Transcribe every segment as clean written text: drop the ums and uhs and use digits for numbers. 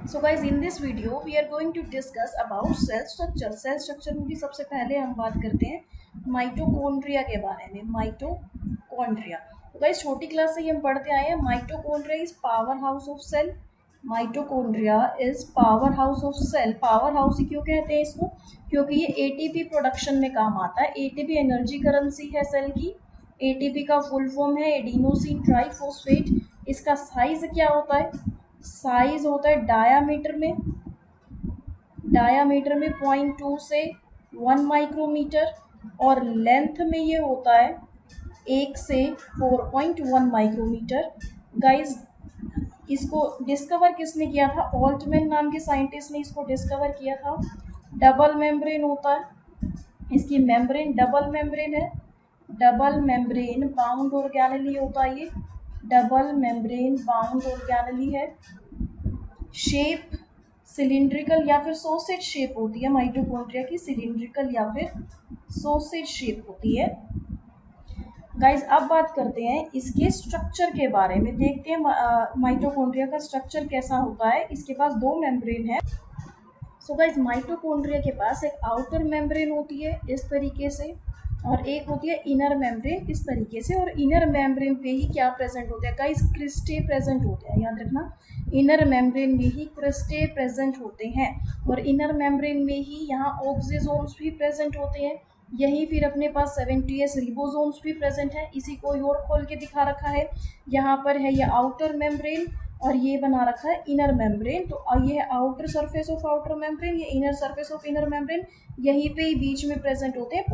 So guys, in this video we are going to discuss about cell structure. Cell structure में भी सबसे पहले हम बात करते हैं माइटोकॉन्ड्रिया के बारे में. माइटोकॉन्ड्रिया, तो गाइस छोटी क्लास से ही हम पढ़ते आए हैं. Mitochondria is power house of cell. Mitochondria is power house of cell. Power house ही क्यों कहते हैं इसको? क्योंकि ये एटीपी प्रोडक्शन में काम आता है. एटीपी एनर्जी करेंसी है सेल की. एटीपी का फुल फॉर्म है एडिनोसिन ट्राइफॉस्फेट. इसका साइज क्या होता है? साइज होता है डायामीटर में 0.2 से 1 माइक्रोमीटर और लेंथ में ये होता है 1 से 4.1 माइक्रोमीटर. गाइस, इसको डिस्कवर किसने किया था? ऑल्टमैन नाम के साइंटिस्ट ने इसको डिस्कवर किया था. डबल मेम्ब्रेन होता है, इसकी मेम्ब्रेन डबल मेम्ब्रेन है. डबल मेम्ब्रेन बाउंड ऑर्गेनेली होता है. ये डबल मेम्ब्रेन बाउंड ऑर्गेनेली है. शेप सिलिंड्रिकल या फिर सॉसेज शेप होती है. माइटोकॉन्ड्रिया की सिलिंड्रिकल या फिर सॉसेज शेप होती है. गाइज, अब बात करते हैं इसके स्ट्रक्चर के बारे में. देखते हैं माइटोकॉन्ड्रिया का स्ट्रक्चर कैसा होता है. इसके पास दो मेम्ब्रेन है. सो गाइज, माइटोकॉन्ड्रिया के पास एक आउटर मेम्ब्रेन होती है इस तरीके से और एक होती है इनर मेम्ब्रेन इस तरीके से. और इनर मेम्ब्रेन पे ही क्या प्रेजेंट होते हैं? गाइस, क्रिस्टे प्रेजेंट होते हैं. याद रखना, इनर मेम्ब्रेन में ही क्रिस्टे प्रेजेंट होते हैं. और इनर मेम्ब्रेन में ही यहाँ ऑक्सीजोम्स भी प्रेजेंट होते हैं. यही फिर अपने पास 70s रिबोसोम्स भी प्रेजेंट है. इसी को और खोल के दिखा रखा है. यहाँ पर है ये आउटर मेम्ब्रेन और ये बना रखा है इनर मेम्ब्रेन. तो ये है outer surface of outer membrane, ये inner surface of inner membrane. यहीं पे ही बीच में प्रेजेंट होते हैं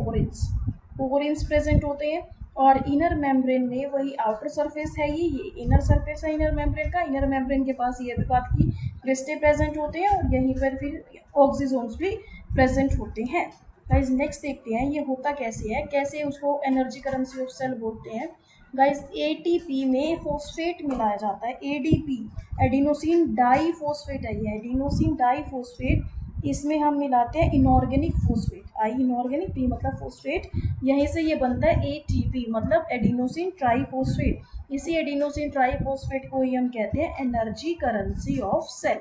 पोरेंस प्रेजेंट होते हैं. और इनर मेम्ब्रेन में वही आउटर सरफेस है, ये इनर सरफेस है इनर मेम्ब्रेन का. इनर मेम्ब्रेन के पास ये भी बात की क्रिस्टे प्रेजेंट होते हैं और यहीं पर फिर ऑक्सीजोन्स भी प्रेजेंट होते हैं. गाइस, नेक्स्ट देखते हैं ये होता कैसे है, कैसे उसको एनर्जी करेंसी ऑफ सेल बोलते हैं. गाइस, एटीपी में फॉस्फेट मिलाया जाता है. एडीपी एडिनोसिन डाइफॉस्फेट है. ये एडिनोसिन डाइफॉस्फेट, इसमें हम मिलाते हैं inorganic phosphate. I inorganic, P मतलब फॉस्फेट. यहीं से ये बनता है एटीपी मतलब एडिनोसिन ट्राइफॉस्फेट. इसी एडिनोसिन ट्राइफॉस्फेट को ही हम कहते हैं energy currency of cell.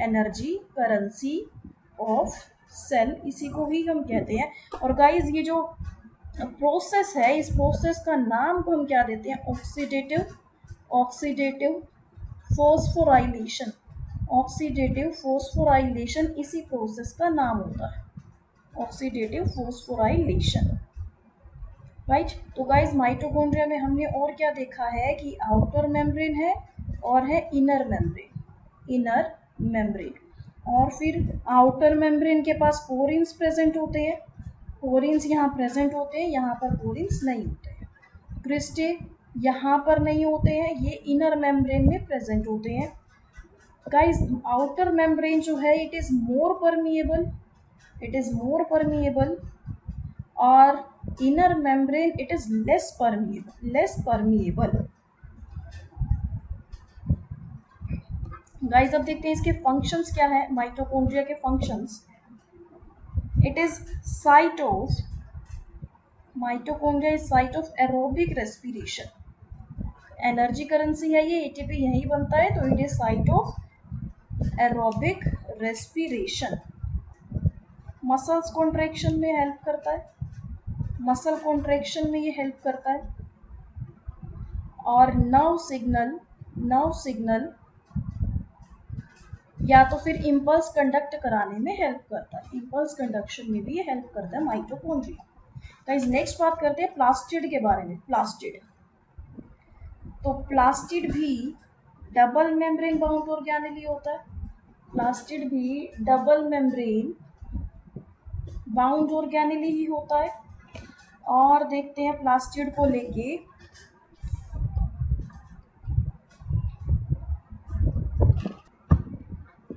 Energy currency of cell, इसी को ही हम कहते हैं. और गाइस, ये जो प्रोसेस है, इस प्रोसेस का नाम को हम क्या देते हैं? Oxidative phosphorylation. ऑक्सीडेटिव फॉस्फोराइलेशन इसी प्रोसेस का नाम होता है, ऑक्सीडेटिव फॉस्फोराइलेशन. राइट. तो गाइस, माइटोकॉन्ड्रिया में हमने और क्या देखा है कि आउटर मेम्ब्रेन है और है इनर मेम्ब्रेन. और फिर आउटर मेम्ब्रेन के पास पोरेंस प्रेजेंट होते हैं. पोरेंस यहाँ प्रेजेंट होते हैं, यहाँ पर पोरेंस नहीं होते हैं. क्रिस्टे यहाँ पर नहीं होते हैं, ये इनर मेम्ब्रेन में प्रेजेंट होते हैं. गाइस, आउटर मेम्ब्रेन जो है इट इज मोर परमिएबल और inner membrane it is less permeable. Guys, अब देखते हैं इसके फंक्शंस क्या है. माइटोकॉन्ड्रिया के functions, it is site of mitochondria is site of aerobic respiration. Energy currency है ये, एटीपी यही बनता है, तो it is site of aerobic respiration. Muscles contraction में हेल्प करता है, मसल कॉन्ट्रैक्शन में ये हेल्प करता है. और नर्व सिग्नल या तो फिर इम्पल्स कंडक्ट कराने में हेल्प करता है. इम्पल्स कंडक्शन में भी ये हेल्प करता है माइटोकॉन्ड्रिया. गाइस, नेक्स्ट बात करते हैं प्लास्टिड के बारे में. तो प्लास्टिड भी डबल मेम्ब्रेन बाउंड ऑर्गेनेली होता है. प्लास्टिड भी डबल मेम्ब्रेन बाउंड ऑर्गेनेली ही होता है. और देखते हैं प्लास्टिड को लेके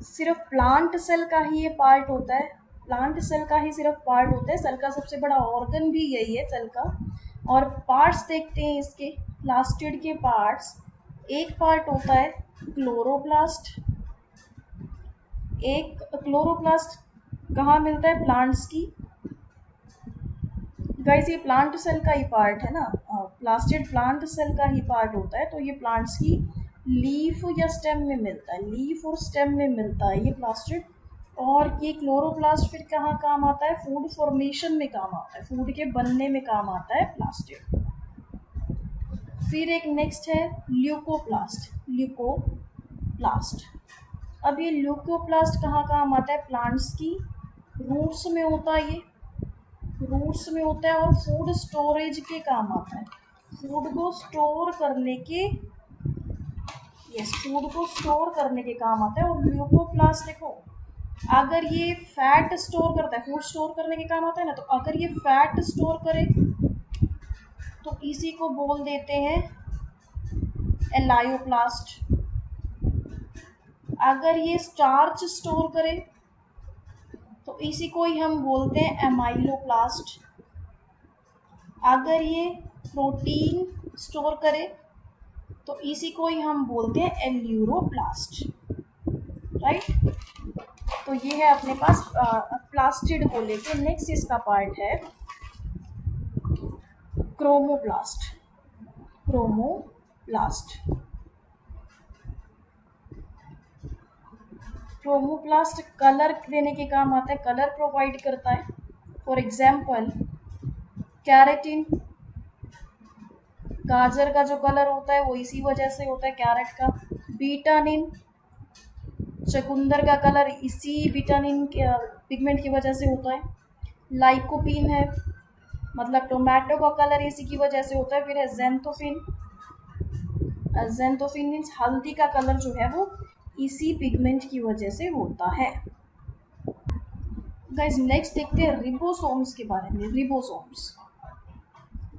सिर्फ प्लांट सेल का ही ये पार्ट होता है. प्लांट सेल का ही सिर्फ पार्ट होता है. सेल का सबसे बड़ा ऑर्गन भी यही है सेल का. और पार्ट्स देखते हैं इसके. प्लास्टिड के पार्ट्स, एक पार्ट होता है क्लोरोप्लास्ट. एक क्लोरोप्लास्ट कहाँ मिलता है? प्लांट्स की. गाइस, ये प्लांट सेल का ही पार्ट है ना. प्लास्टिड प्लांट सेल का ही पार्ट होता है, तो ये प्लांट्स की लीफ या स्टेम में मिलता है, लीफ और स्टेम में मिलता है ये प्लास्टिड। और ये क्लोरोप्लास्ट फिर कहाँ काम आता है, फूड फॉर्मेशन में काम आता है, फूड के बनने में काम आता है प्लास्टिड। फिर एक नेक्स्ट है ल्यूकोप्लास्ट, ल्यूकोप्लास्ट। अब ये ल्यूकोप्लास्ट कहाँ काम आता है, प्लांट्स की रूट्स में होता है, ये रूट्स में होता है और फूड स्टोरेज के काम आता है, फूड को स्टोर करने के, यस फूड को स्टोर करने के काम आता है। और ल्यूकोप्लास्ट देखो, अगर ये फैट स्टोर करता है, फूड स्टोर करने के काम आता है ना, तो अगर ये फैट स्टोर करे तो इसी को बोल देते हैं एलायोप्लास्ट। अगर ये स्टार्च स्टोर करे तो इसी को ही हम बोलते हैं एमाइलोप्लास्ट। अगर ये प्रोटीन स्टोर करे तो इसी को ही हम बोलते हैं एल्यूरोप्लास्ट, राइट। तो ये है अपने पास प्लास्टिड को लेके। नेक्स्ट इसका पार्ट है क्रोमोप्लास्ट, क्रोमोप्लास्ट। क्रोमोप्लास्ट कलर देने के काम आता है, कलर प्रोवाइड करता है। फॉर एग्जाम्पल कैरेटिन, गाजर का जो कलर होता है वो इसी वजह से होता है, कैरेट का। बीटानिन, चुकंदर का कलर इसी बीटानिन के पिगमेंट की वजह से होता है। लाइकोपीन है, मतलब टोमेटो का कलर इसी की वजह से होता है। फिर है जेंथोफिन, जेंथोफिन मीन्स हल्दी का कलर जो है वो इसी पिगमेंट की वजह से होता है। गाइस नेक्स्ट देखते हैं रिबोसोम्स के बारे में। रिबोसोम्स,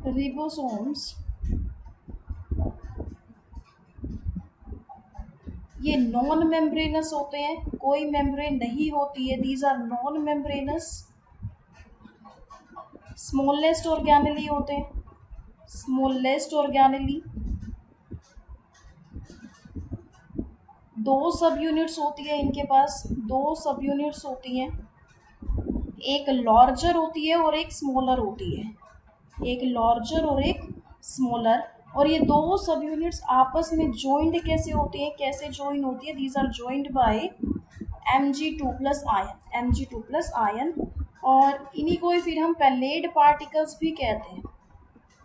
रिबोसोम्स ये नॉन मेम्ब्रेनस होते हैं, कोई मेम्ब्रेन नहीं होती है, these are non membranous. Smallest organelle होते हैं, स्मॉलेस्ट ऑर्गेनेली। दो सब यूनिट्स होती है इनके पास, दो सब यूनिट्स होती हैं, एक लार्जर होती है और एक स्मॉलर होती है, एक लार्जर और एक स्मॉलर। और ये दो सब यूनिट्स आपस में जॉइंड कैसे होती है, कैसे जॉइन होती है, these are joined by Mg2+ ion, Mg2+ ion. और इन्हीं को ही फिर हम पैलेड पार्टिकल्स भी कहते हैं,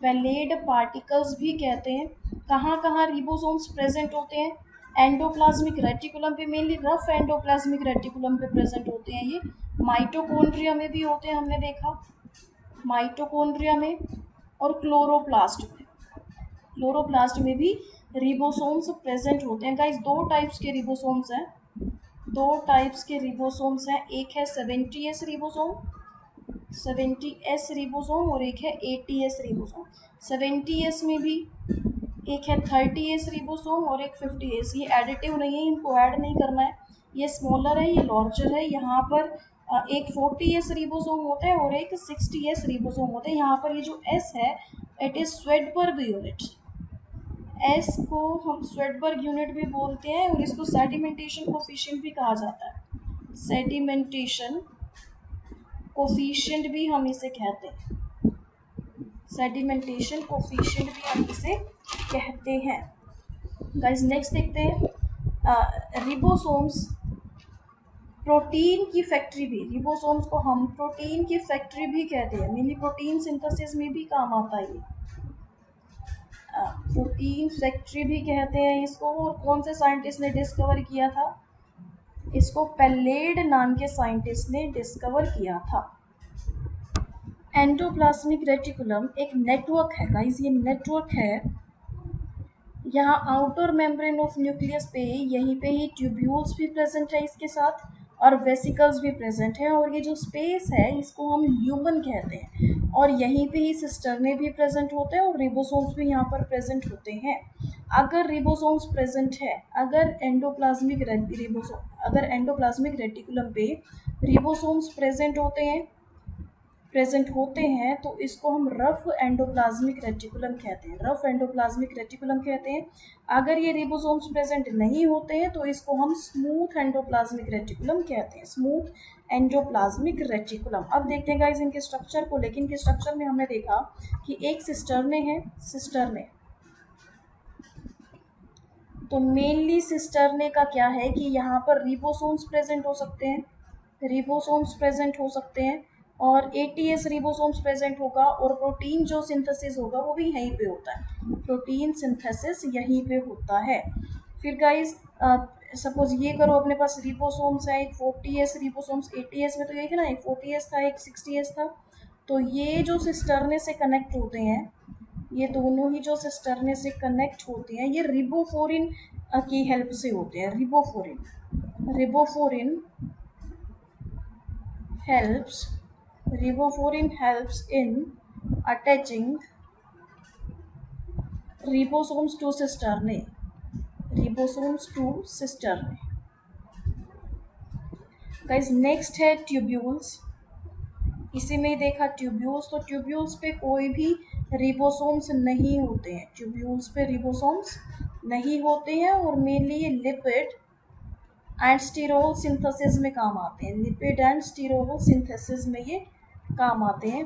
पैलेड पार्टिकल्स भी कहते हैं। कहाँ कहाँ रिबोसोम्स प्रेजेंट होते हैं, एंडोप्लाज्मिक रेटिकुलम पे, मेनली रफ एंडोप्लाज्मिक रेटिकुलम पे प्रेजेंट होते हैं ये। माइटोकॉन्ड्रिया में भी होते हैं, हमने देखा माइटोकॉन्ड्रिया में। और क्लोरोप्लास्ट में, क्लोरोप्लास्ट में भी रिबोसोम्स प्रेजेंट होते हैं। गाइस दो टाइप्स के रिबोसोम्स हैं, दो टाइप्स के रिबोसोम्स हैं, एक है 70S रिबोसोम, 70S रिबोसोम, और एक है 80S रिबोसोम। 70S में भी एक है 30S रिबोसोम और एक 50S। ये एडिटिव नहीं है, इनको ऐड नहीं करना है, ये स्मॉलर है, ये लार्जर है। यहाँ पर एक 40S रिबोसोम होता है और एक 60S रिबोसोम होता है। यहाँ पर ये जो S है it is Svedberg unit, S को हम स्वेडबर्ग यूनिट भी बोलते हैं और इसको सेडिमेंटेशन कोफिशिएंट भी कहा जाता है, सेडिमेंटेशन कोफिशिएंट भी हम इसे कहते हैं, सेडिमेंटेशन कोफिशिएंट भी हम इसे कहते हैं। गाइस नेक्स्ट देखते हैं रिबोसोम्स, प्रोटीन की फैक्ट्री भी, रिबोसोम्स को हम प्रोटीन की फैक्ट्री भी कहते हैं, मेनली प्रोटीन सिंथेसिस में भी काम आता है ये, प्रोटीन फैक्ट्री भी कहते हैं इसको। और कौन से साइंटिस्ट ने डिस्कवर किया था, इसको पैलेड नाम के साइंटिस्ट ने डिस्कवर किया था। एंडोप्लाज्मिक रेटिकुलम एक नेटवर्क है गाइस, ये नेटवर्क है। यहाँ आउटर मेम्ब्रेन ऑफ न्यूक्लियस पे यहीं पे ही ट्यूब्यूल्स भी प्रेजेंट है इसके साथ, और वेसिकल्स भी प्रेजेंट है। और ये जो स्पेस है इसको हम ल्यूमन कहते हैं। और यहीं पे ही सिस्टर्ने भी प्रेजेंट होते हैं और रिबोसोम्स भी यहाँ पर प्रेजेंट होते हैं। अगर रिबोसोम्स प्रेजेंट है, अगर एंडोप्लाज्मिक रेटिकुलम पे रिबोसोम्स प्रेजेंट होते हैं तो इसको हम रफ एंडोप्लाज्मिक रेटिकुलम कहते हैं, रफ एंडोप्लाज्मिक रेटिकुलम कहते हैं। अगर ये रिबोसोम्स प्रेजेंट नहीं होते हैं तो इसको हम स्मूथ एंडोप्लाज्मिक रेटिकुलम कहते हैं, स्मूथ एंडोप्लाज्मिक रेटिकुलम। अब देखते हैं गाइस इनके स्ट्रक्चर को, लेकिन इनके स्ट्रक्चर में हमने देखा कि एक सिस्टर्ने है, सिस्टर्ने तो मेनली सिस्टरने का क्या है कि यहाँ पर रिबोसोम्स प्रेजेंट हो सकते हैं, रिबोसोम्स प्रेजेंट हो सकते हैं और एटीएस रिबोसोम्स प्रेजेंट होगा और प्रोटीन जो सिंथेसिस होगा वो भी यहीं पे होता है, प्रोटीन सिंथेसिस यहीं पे होता है। फिर गाइस सपोज ये करो अपने पास रिबोसोम्स है, एक 40s रिबोसोम्स, 80s में तो ये है ना, एक 40s था एक 60s था। तो ये जो सिस्टरने से कनेक्ट होते हैं, ये दोनों ही जो सिस्टरने से कनेक्ट होते हैं ये रिबोफोरिन की हेल्प से होते हैं। रिबोफोरिन helps riboforin helps in attaching ribosomes to cisternae, ribosomes to cisternae। Guys next है ट्यूब्यूल्स, इसी में ही देखा ट्यूब्यूल्स, तो ट्यूब्यूल्स पे कोई भी रिबोसोम्स नहीं होते हैं, ट्यूब्यूल्स पे रिबोसोम्स नहीं होते हैं और मेनली ये लिपिड एंड स्टीरोल सिंथेसिस में काम आते हैं, लिपिड एंड स्टीरोल सिंथेसिस में ये काम आते हैं।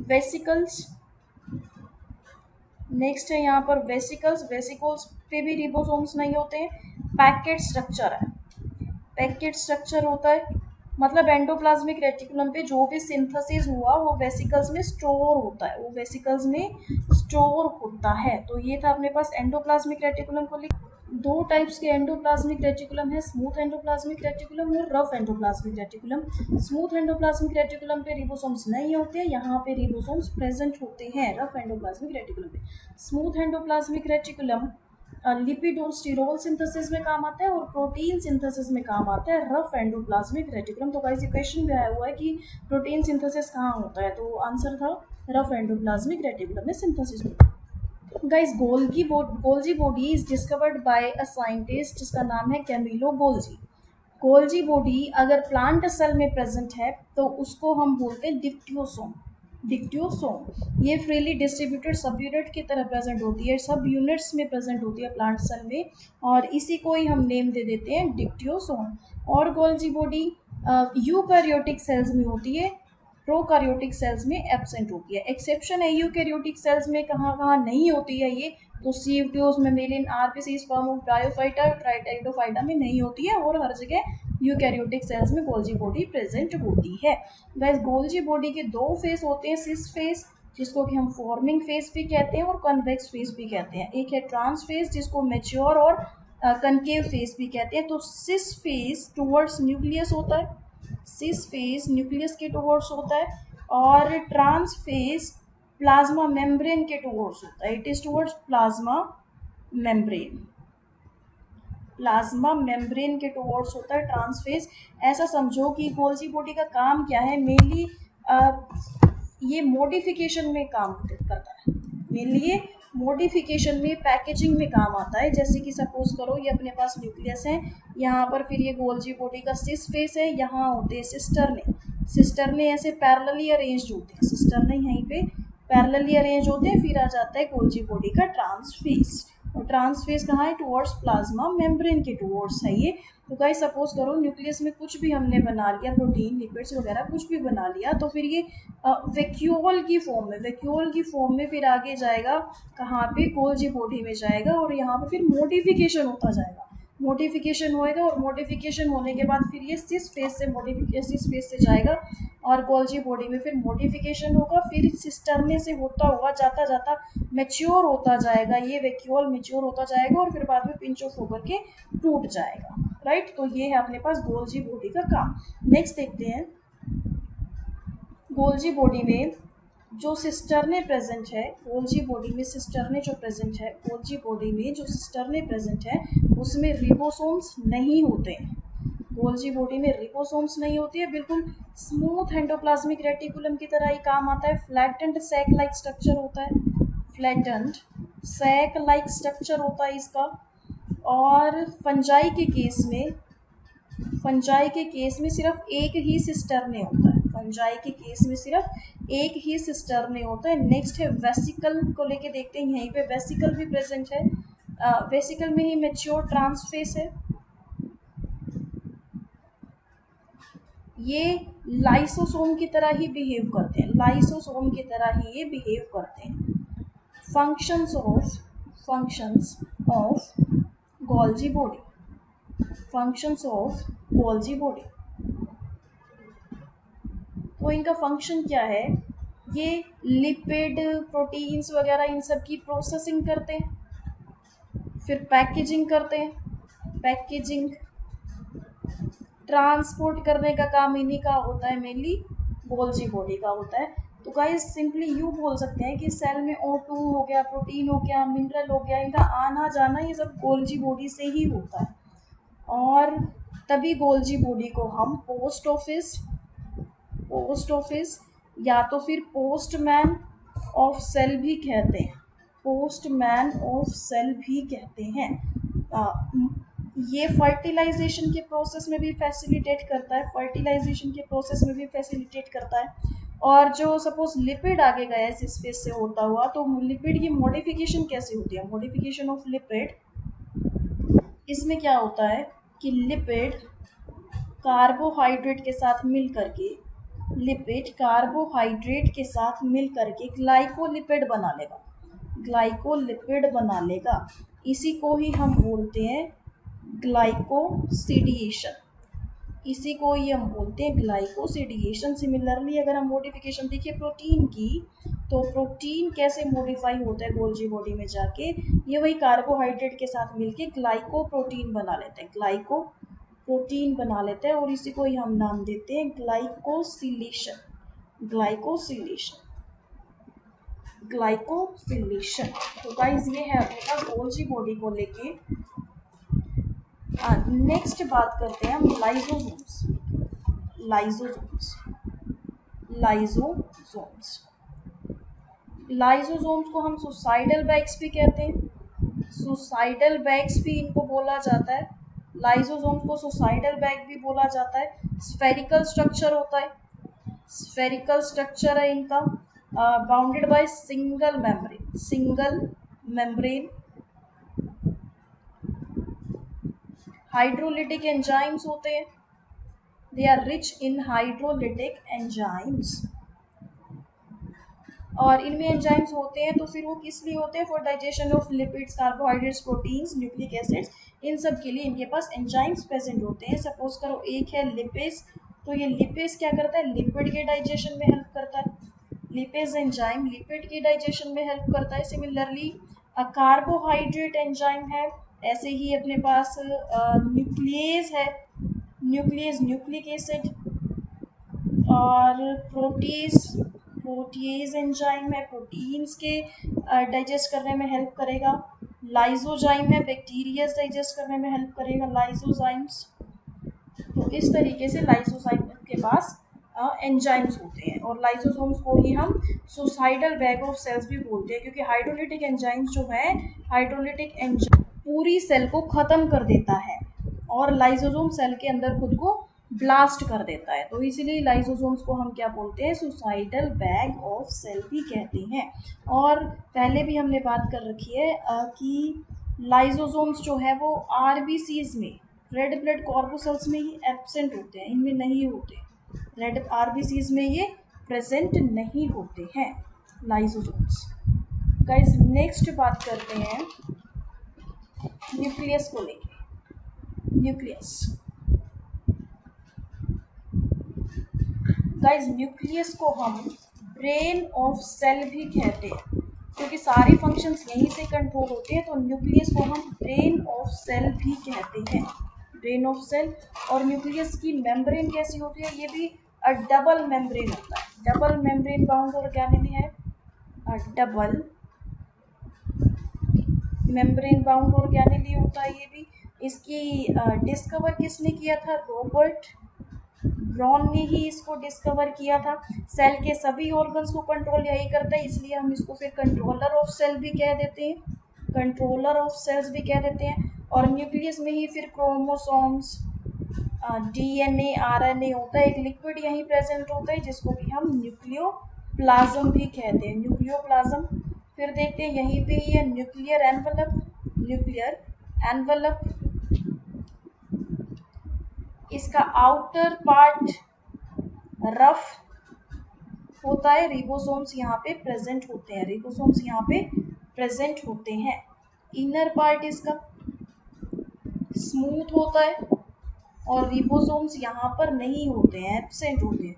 वेसिकल्स, नेक्स्ट है यहाँ पर वेसिकल्स, वेसिकल्स पे भी रिबोसोम्स नहीं होते हैं। पैकेट स्ट्रक्चर है, पैकेट स्ट्रक्चर होता है मतलब एंडोप्लाज्मिक रेटिकुलम पे जो भी सिंथेसिस हुआ वो वेसिकल्स में स्टोर होता है, वो वेसिकल्स में स्टोर होता है। तो ये था अपने पास एंडोप्लाज्मिक रेटिकुलम को। दो टाइप्स के एंडोप्लाज्मिक रेटिकुलम है, स्मूथ एंडोप्लाज्मिक रेटिकुलम और rough endoplasmic reticulum. Smooth endoplasmic reticulum पे रिबोसोम्स नहीं होते हैं, यहाँ पे रिबोसोम्स प्रेजेंट होते हैं रफ एंडोप्लाज्मिक रेटिकुलम पे। स्मूथ एंडोप्लाज्मिक रेटिकुलम लिपिड और स्टीरोल सिंथेसिस में काम आता है और प्रोटीन सिंथेसिस में काम आता है रफ एंडोप्लाज्मिक रेटिकुलम। तो गाइस ये क्वेश्चन भी आया हुआ है कि प्रोटीन सिंथेसिस कहाँ होता है, तो आंसर था रफ एंडोप्लाज्मिक रेटिकुलम में सिंथेसिस होता है। Guys Golgi body is discovered by a scientist जिसका नाम है कैमिलो गोल्जी। गोल्जी बॉडी अगर प्लांट सेल में प्रेजेंट है तो उसको हम बोलते हैं डिक्टियोसोम, डिक्टियोसोम। ये फ्रीली डिस्ट्रीब्यूटेड सब यूनिट की तरह प्रेजेंट होती है, सब यूनिट्स में प्रेजेंट होती है प्लांट सेल में और इसी को ही हम नेम दे देते हैं डिक्टियोसोम। और गोल्जी बॉडी यूकैरियोटिक सेल्स में होती है, प्रोकैरियोटिक सेल्स में एब्सेंट होती है। एक्सेप्शन है यूकैरियोटिक सेल्स में कहाँ कहाँ नहीं होती है ये, तो सीवट्यूज, मेमेलियन, आरबीसी, स्पर्म, ब्रायोफाइटा, ट्राइटेरिडोफाइटा में नहीं होती है और हर जगह यूकैरियोटिक सेल्स में गोल्जी बॉडी प्रेजेंट होती है। गाइस गोल्जी बॉडी के दो फेस होते हैं, सिस फेस जिसको कि हम फॉर्मिंग फेस भी कहते हैं और कन्वेक्स फेस भी कहते हैं। एक है ट्रांस फेस जिसको मैच्योर और कनकेव फेस भी कहते हैं। तो सिस फेस टुवर्ड्स न्यूक्लियस होता है, सिस फेस न्यूक्लियस के टुवर्ड्स होता है और ट्रांस फेस प्लाज्मा मेम्ब्रेन के टुवर्ड्स होता है, it is towards plasma membrane, plasma membrane के टुवर्ड्स होता है ट्रांस फेस। ऐसा समझो कि गोल्जी बॉडी का काम क्या है, मेनली ये मॉडिफिकेशन में काम करता है, मेनली ये मॉडिफिकेशन में पैकेजिंग में काम आता है। जैसे कि सपोज करो ये अपने पास न्यूक्लियस है, यहाँ पर फिर ये गोल्जी बॉडी का सिस फेस है, यहाँ होते हैं सिस्टरने, सिस्टरने ऐसे पैरेलली अरेंज्ड होते हैं, सिस्टरने यहीं पे पैरेलली अरेंज होते हैं। फिर आ जाता है गोल्जी बॉडी का ट्रांस फेस, और ट्रांस फेस कहाँ है, टुवर्ड्स प्लाज्मा मेम्ब्रेन के टुवर्ड्स है ये। तो गाइस सपोज करो न्यूक्लियस में कुछ भी हमने बना लिया, प्रोटीन, लिपिड्स वगैरह कुछ भी बना लिया, तो फिर ये वैक्यूल की फॉर्म में, वैक्यूल की फॉर्म में फिर आगे जाएगा कहाँ पे, गोल्जी बॉडी में जाएगा और यहाँ पे फिर मॉडिफिकेशन होता जाएगा, मॉडिफिकेशन होएगा और मॉडिफिकेशन होने के बाद फिर ये सिस फेस से मॉडिफिकेशन, सिस फेस से जाएगा और गोल्जी बॉडी में फिर मॉडिफिकेशन होगा, फिर सिस्टरने से होता हुआ जाता जाता मैच्योर होता जाएगा, ये वैक्यूल मैच्योर होता जाएगा और फिर बाद में पिंच ऑफ होकर के टूट जाएगा, राइट। तो ये है अपने पास गोल्जी बॉडी का काम। नेक्स्ट देखते हैं गोल्जी बॉडी में जो सिस्टरने प्रेजेंट है, गोल्जी बॉडी में सिस्टरने जो प्रेजेंट है, गोल्जी बॉडी में जो सिस्टरने प्रेजेंट है उसमें रिबोसोम्स नहीं होते हैं, गोल्जी बॉडी में रिबोसोम्स नहीं होती है, बिल्कुल स्मूथ एंडोप्लाज्मिक रेटिकुलम की तरह ही काम आता है। फ्लैटेंड सैक लाइक स्ट्रक्चर होता है, फ्लैटेंड सैक लाइक स्ट्रक्चर होता है इसका। और फंजाई के केस में, फंजाई के केस में सिर्फ एक ही सिस्टरने होता है, फंजाई के केस में सिर्फ एक ही सिस्टरने होता है। नेक्स्ट है वेसिकल को लेके देखते हैं, यहीं पे वेसिकल भी प्रेजेंट है, वेसिकल में ही मैच्योर ट्रांसफेस है, ये लाइसोसोम की तरह ही बिहेव करते हैं, लाइसोसोम की तरह ही ये बिहेव करते हैं। Functions of Golgi body, functions of Golgi body. तो इनका फंक्शन क्या है, ये लिपिड, प्रोटीन्स वगैरह इन सब की प्रोसेसिंग करते हैं, फिर पैकेजिंग करते हैं, पैकेजिंग ट्रांसपोर्ट करने का काम इन्हीं का होता है, मेनली गोल्जी बॉडी का होता है। तो गाइस सिंपली यूँ बोल सकते हैं कि सेल में O2 हो गया, प्रोटीन हो गया, मिनरल हो गया, इनका आना जाना ये सब गोल्जी बॉडी से ही होता है। और तभी गोल्जी बॉडी को हम पोस्ट ऑफिस या तो फिर पोस्टमैन ऑफ सेल भी कहते हैं, पोस्टमैन ऑफ सेल भी कहते हैं। ये फर्टिलाइजेशन के प्रोसेस में भी फैसिलिटेट करता है, फर्टिलाइजेशन के प्रोसेस में भी फैसिलिटेट करता है। और जो सपोज लिपिड आगे गया इस स्पेस से होता हुआ, तो लिपिड की मॉडिफिकेशन कैसे होती है, मॉडिफिकेशन ऑफ लिपिड, इसमें क्या होता है कि लिपिड कार्बोहाइड्रेट के साथ मिल करके, लिपिड कार्बोहाइड्रेट के साथ मिल करके ग्लाइकोलिपिड बना लेगा, ग्लाइकोलिपिड बना लेगा। इसी को ही हम बोलते हैं ग्लाइकोसिडिएशन, इसी को ही हम बोलते हैं ग्लाइकोसिडिएशन। सिमिलरली अगर हम मॉडिफिकेशन देखिए प्रोटीन की, तो प्रोटीन कैसे मॉडिफाई होता है गोल्जी बॉडी में जाके, ये वही कार्बोहाइड्रेट के साथ मिलके ग्लाइकोप्रोटीन बना लेते हैं, ग्लाइकोप्रोटीन बना लेते हैं, और इसी को ही हम नाम देते हैं ग्लाइकोसिलेशन, ग्लाइकोसिलेशन, ग्लाइकोसिलेशन। तो गाइस ये है अपना गोल्जी बॉडी को लेके। नेक्स्ट बात करते हैं हम लाइसोसोम्स, लाइसोसोम्स, लाइसोसोम्स, लाइसोसोम्स को हम सुसाइडल बैग्स भी कहते हैं, सुसाइडल बैग्स भी इनको बोला जाता है, लाइसोसोम्स को सुसाइडल बैग भी बोला जाता है। स्फेरिकल स्ट्रक्चर होता है, स्फेरिकल स्ट्रक्चर है इनका, bounded by single membrane, single membrane. Hydrolytic enzymes होते हैं, they are rich in hydrolytic enzymes. और इनमें एंजाइम्स होते हैं तो फिर वो किस लिए होते हैं, for digestion of lipids, carbohydrates, proteins, nucleic acids, इन सब के लिए इनके पास एंजाइम्स प्रेजेंट होते हैं। सपोज करो एक है लिपेज, तो ये लिपेज क्या करता है, लिपिड के डाइजेशन में हेल्प करता है, लिपेज एंजाइम लिपिड के डाइजेशन में हेल्प करता है। सिमिलरली कार्बोहाइड्रेट एंजाइम है, ऐसे ही अपने पास न्यूक्लियस है, न्यूक्लियस न्यूक्लिक एसिड, और प्रोटीज एंजाइम है, प्रोटीन्स के डाइजेस्ट करने में हेल्प करेगा। लाइसोजाइम है, बैक्टीरिया डाइजेस्ट करने में हेल्प करेगा, लाइसोजाइम्स। तो इस तरीके से लाइसोजाइम के पास एंजाइम्स होते हैं, और लाइसोसोम्स को ही हम सुसाइडल बैग ऑफ सेल्स भी बोलते हैं, क्योंकि हाइड्रोलिटिक एंजाइम्स जो है, हाइड्रोलिटिक एंजाइम पूरी सेल को ख़त्म कर देता है, और लाइसोसोम सेल के अंदर खुद को ब्लास्ट कर देता है। तो इसीलिए लाइसोसोम्स को हम क्या बोलते हैं, सुसाइडल बैग ऑफ सेल भी कहते हैं। और पहले भी हमने बात कर रखी है कि लाइसोसोम्स जो है वो आरबीसीज में, रेड ब्लड कॉर्पोसेल्स में ही एब्सेंट होते हैं, इनमें नहीं होते, रेड आरबीसीज में ये प्रेजेंट नहीं होते हैं लाइसोसोम्स। गाइस नेक्स्ट बात करते हैं न्यूक्लियस को लेके, न्यूक्लियस। गाइस न्यूक्लियस को हम ब्रेन ऑफ सेल भी कहते हैं, क्योंकि सारी फंक्शंस यहीं से कंट्रोल होते हैं, तो न्यूक्लियस को हम ब्रेन ऑफ सेल भी कहते हैं, ब्रेन ऑफ सेल। और न्यूक्लियस की मेम्ब्रेन कैसी होती है, ये भी डबल मेम्ब्रेन होता है, डबल मेम्ब्रेन बाउंड ऑर्गेनेली है, डबल मेम्ब्रेन बाउंड ऑर्गेनेली होता है ये भी। इसकी डिस्कवर किसने किया था, रॉबर्ट ब्राउन ने ही इसको डिस्कवर किया था। सेल के सभी ऑर्गन्स को कंट्रोल यही करता है, इसलिए हम इसको फिर कंट्रोलर ऑफ सेल भी कह देते हैं, कंट्रोलर ऑफ सेल्स भी कह देते हैं। और न्यूक्लियस में ही फिर क्रोमोसोम्स, डीएनए, आरएनए होता है, एक लिक्विड यहीं प्रेजेंट होता है जिसको कि हम न्यूक्लियोप्लाज्म भी कहते हैं, न्यूक्लियोप्लाज्म। फिर देखते हैं यहीं पे ही है न्यूक्लियर एनवलप, न्यूक्लियर एनवलप, इसका आउटर पार्ट रफ होता है, रिबोसोम्स यहाँ पे प्रेजेंट होते हैं, रिबोसोम्स यहाँ पे प्रेजेंट होते हैं। इनर पार्ट इसका स्मूथ होता है और रिबोसोम्स यहाँ पर नहीं होते हैं, एब्सेंट होते हैं।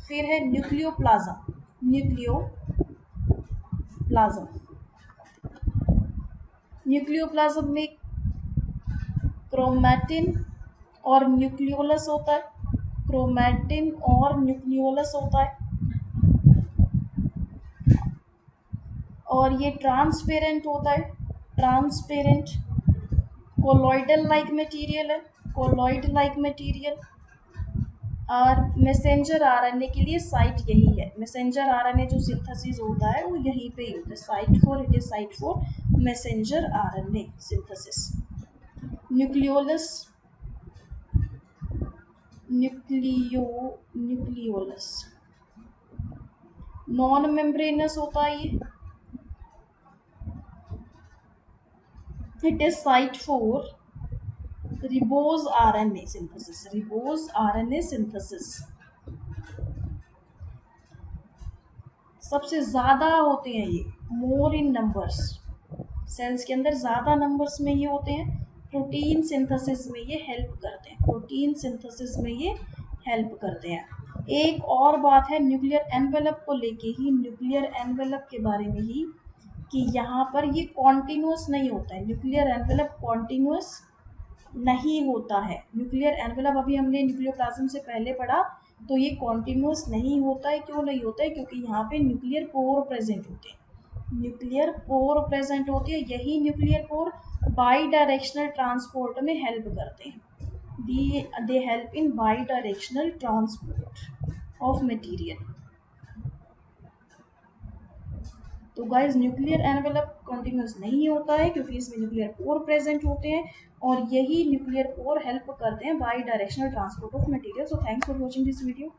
फिर है न्यूक्लियोप्लाज्म। न्यूक्लियोप्लाज्म में क्रोमैटिन और न्यूक्लियोलस होता है। क्रोमैटिन और न्यूक्लियोलस होता है और ये ट्रांसपेरेंट होता है। ट्रांसपेरेंट कोलॉइडल लाइक मटेरियल है। Colloid like material. और मैसेंजर आरएनए के लिए साइट यही है। मैसेंजर आरएनए जो सिंथेसिस होता है वो यहीं पे ही होता है। Site for it is site for messenger RNA synthesis. Nucleolus nucleolus non membranous होता है ये। It is site for ribose RNA synthesis. Ribose RNA synthesis सबसे ज़्यादा होते हैं ये, मोर इन नंबर्स। सेल्स के अंदर ज़्यादा नंबर्स में ये होते हैं। प्रोटीन सिंथेसिस में ये हेल्प करते हैं। प्रोटीन सिंथेसिस में ये हेल्प करते हैं। एक और बात है न्यूक्लियर एनवेलप को लेके ही, न्यूक्लियर एनवेलप के बारे में ही, कि यहाँ पर ये कॉन्टिन्यूस नहीं होता है। न्यूक्लियर एनवेलप कॉन्टिन्यूस नहीं होता है। न्यूक्लियर एनवेलप अभी हमने न्यूक्लियोप्लाज्म से पहले पढ़ा, तो ये कॉन्टिन्यूस नहीं होता है। क्यों नहीं होता है? क्योंकि यहाँ पे न्यूक्लियर पोर प्रेजेंट होते हैं। न्यूक्लियर पोर प्रेजेंट होती है। यही nuclear pore by directional transport में हेल्प करते हैं। They help in by directional transport of material. तो गाइस न्यूक्लियर एनवेलप कॉन्टिन्यूस नहीं होता है क्योंकि इसमें न्यूक्लियर पोर प्रेजेंट होते हैं और यही न्यूक्लियर पोर हेल्प करते हैं by directional transport of material. So thanks for watching this video.